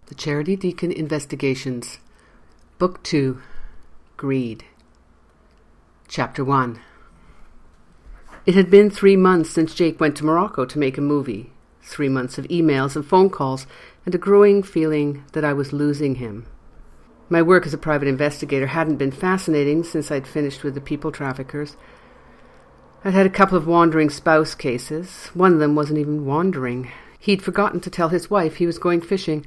The Charity Deacon Investigations, Book 2, Greed. Chapter 1. It had been 3 months since Jake went to Morocco to make a movie. 3 months of emails and phone calls, and a growing feeling that I was losing him. My work as a private investigator hadn't been fascinating since I'd finished with the people traffickers. I'd had a couple of wandering spouse cases. One of them wasn't even wandering. He'd forgotten to tell his wife he was going fishing.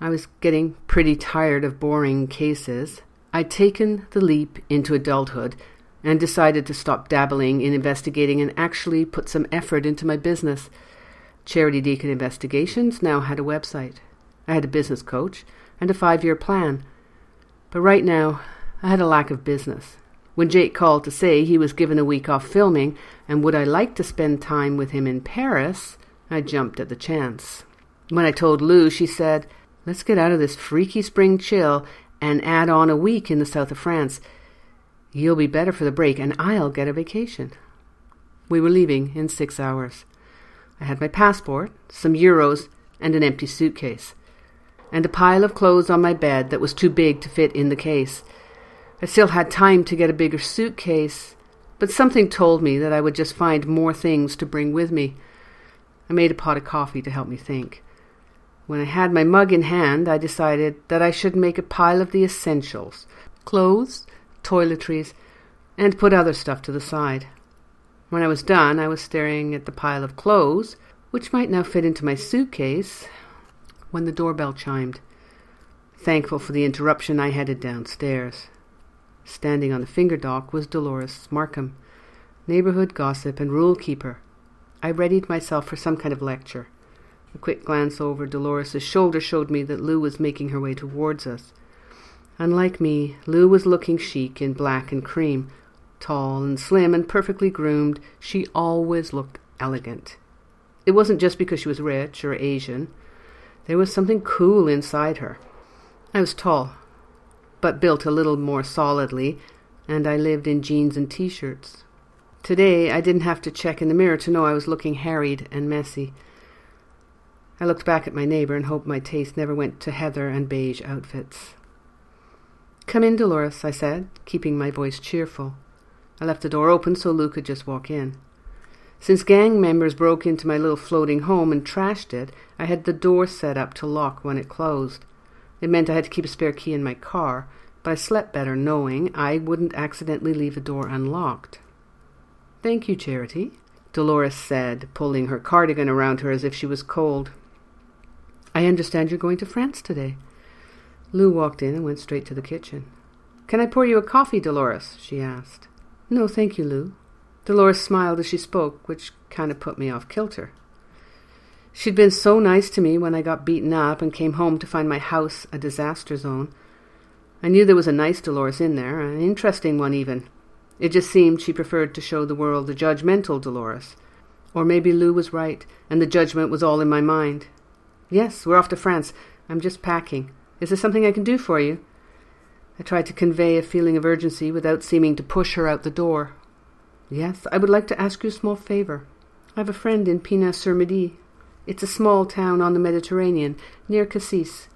I was getting pretty tired of boring cases. I'd taken the leap into adulthood and decided to stop dabbling in investigating and actually put some effort into my business. Charity Deacon Investigations now had a website. I had a business coach and a 5-year plan. But right now, I had a lack of business. When Jake called to say he was given a week off filming and would I like to spend time with him in Paris, I jumped at the chance. When I told Lou, she said, "Let's get out of this freaky spring chill and add on a week in the south of France. You'll be better for the break and I'll get a vacation." We were leaving in 6 hours. I had my passport, some euros, and an empty suitcase, and a pile of clothes on my bed that was too big to fit in the case. I still had time to get a bigger suitcase, but something told me that I would just find more things to bring with me. I made a pot of coffee to help me think. When I had my mug in hand, I decided that I should make a pile of the essentials, clothes, toiletries, and put other stuff to the side. When I was done, I was staring at the pile of clothes, which might now fit into my suitcase, when the doorbell chimed. Thankful for the interruption, I headed downstairs. Standing on the finger dock was Dolores Markham, neighborhood gossip and rule keeper. I readied myself for some kind of lecture. A quick glance over Dolores' shoulder showed me that Lou was making her way towards us. Unlike me, Lou was looking chic in black and cream. Tall and slim and perfectly groomed, she always looked elegant. It wasn't just because she was rich or Asian. There was something cool inside her. I was tall, but built a little more solidly, and I lived in jeans and t-shirts. Today, I didn't have to check in the mirror to know I was looking harried and messy. I looked back at my neighbor and hoped my taste never went to heather and beige outfits. "Come in, Dolores," I said, keeping my voice cheerful. I left the door open so Lou could just walk in. Since gang members broke into my little floating home and trashed it, I had the door set up to lock when it closed. It meant I had to keep a spare key in my car, but I slept better knowing I wouldn't accidentally leave the door unlocked. "Thank you, Charity," Dolores said, pulling her cardigan around her as if she was cold. "I understand you're going to France today." Lou walked in and went straight to the kitchen. "Can I pour you a coffee, Dolores?" she asked. "No, thank you, Lou." Dolores smiled as she spoke, which kind of put me off kilter. She'd been so nice to me when I got beaten up and came home to find my house a disaster zone. I knew there was a nice Dolores in there, an interesting one even. It just seemed she preferred to show the world the judgmental Dolores. Or maybe Lou was right, and the judgment was all in my mind. "Yes, we're off to France. I'm just packing. Is there something I can do for you?" I tried to convey a feeling of urgency without seeming to push her out the door. "Yes, I would like to ask you a small favor. I have a friend in Pina-sur-Midi. It's a small town on the Mediterranean, near Cassis.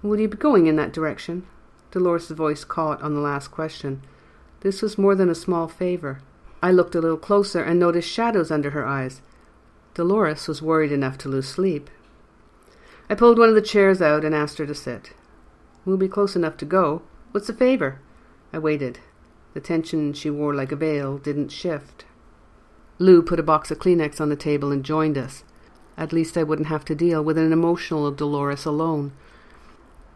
Would you be going in that direction?" Dolores' voice caught on the last question. This was more than a small favor. I looked a little closer and noticed shadows under her eyes. Dolores was worried enough to lose sleep. I pulled one of the chairs out and asked her to sit. "We'll be close enough to go. What's the favor?" I waited. The tension she wore like a veil didn't shift. Lou put a box of Kleenex on the table and joined us. At least I wouldn't have to deal with an emotional Dolores alone.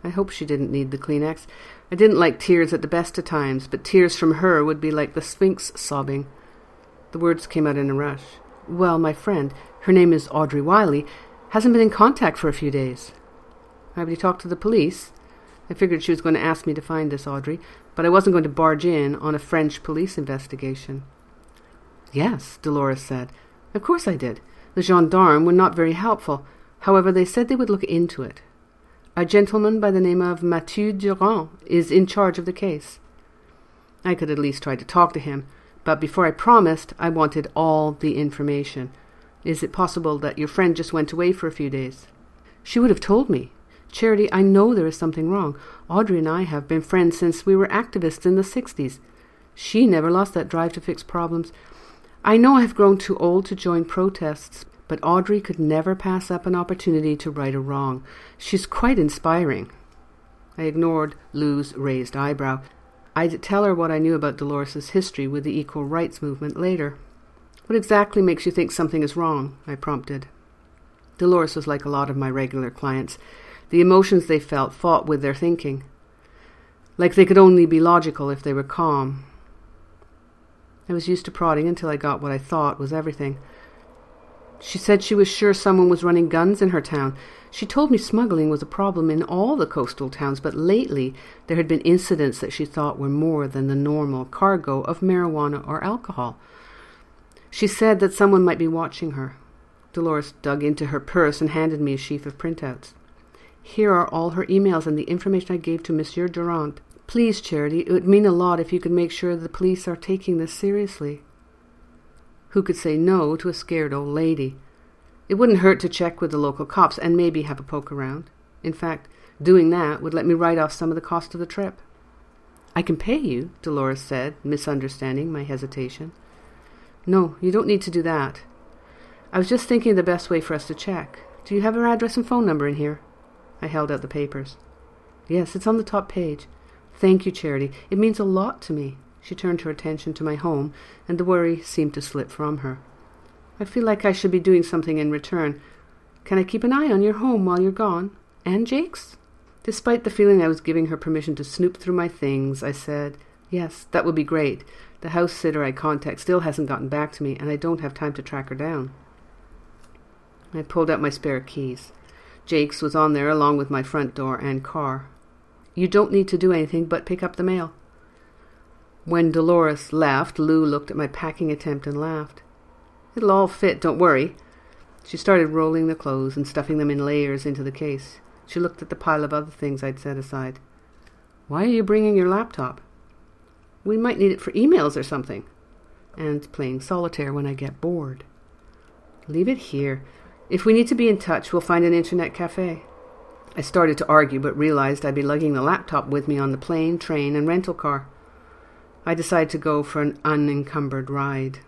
I hoped she didn't need the Kleenex. I didn't like tears at the best of times, but tears from her would be like the Sphinx sobbing. The words came out in a rush. "Well, my friend, her name is Audrey Wiley, hasn't been in contact for a few days." "Have you talked to the police?" I figured she was going to ask me to find this Audrey, but I wasn't going to barge in on a French police investigation. "Yes," Dolores said. "Of course I did. The gendarmes were not very helpful. However, they said they would look into it. A gentleman by the name of Mathieu Durand is in charge of the case." I could at least try to talk to him, but before I promised, I wanted all the information. "Is it possible that your friend just went away for a few days?" "She would have told me. Charity, I know there is something wrong. Audrey and I have been friends since we were activists in the 60s. She never lost that drive to fix problems. I know I've grown too old to join protests, but Audrey could never pass up an opportunity to right a wrong. She's quite inspiring." I ignored Lou's raised eyebrow. I'd tell her what I knew about Dolores's history with the equal rights movement later. "What exactly makes you think something is wrong?" I prompted. Dolores was like a lot of my regular clients. The emotions they felt fought with their thinking. Like they could only be logical if they were calm. I was used to prodding until I got what I thought was everything. She said she was sure someone was running guns in her town. She told me smuggling was a problem in all the coastal towns, but lately there had been incidents that she thought were more than the normal cargo of marijuana or alcohol. She said that someone might be watching her. Dolores dug into her purse and handed me a sheaf of printouts. "Here are all her emails and the information I gave to Monsieur Durand. Please, Charity, it would mean a lot if you could make sure the police are taking this seriously." Who could say no to a scared old lady? It wouldn't hurt to check with the local cops and maybe have a poke around. In fact, doing that would let me write off some of the cost of the trip. "I can pay you," Dolores said, misunderstanding my hesitation. "No, you don't need to do that. I was just thinking of the best way for us to check. Do you have her address and phone number in here?" I held out the papers. "Yes, it's on the top page." "Thank you, Charity. It means a lot to me." She turned her attention to my home, and the worry seemed to slip from her. "I feel like I should be doing something in return. Can I keep an eye on your home while you're gone? And Jake's?" Despite the feeling I was giving her permission to snoop through my things, I said, "Yes, that would be great. The house sitter I contact still hasn't gotten back to me, and I don't have time to track her down." I pulled out my spare keys. Jake's was on there along with my front door and car. "You don't need to do anything but pick up the mail." When Dolores left, Lou looked at my packing attempt and laughed. "It'll all fit, don't worry." She started rolling the clothes and stuffing them in layers into the case. She looked at the pile of other things I'd set aside. "Why are you bringing your laptop?" "We might need it for emails or something. And playing solitaire when I get bored." "Leave it here. If we need to be in touch, we'll find an internet cafe." I started to argue, but realized I'd be lugging the laptop with me on the plane, train, and rental car. I decided to go for an unencumbered ride.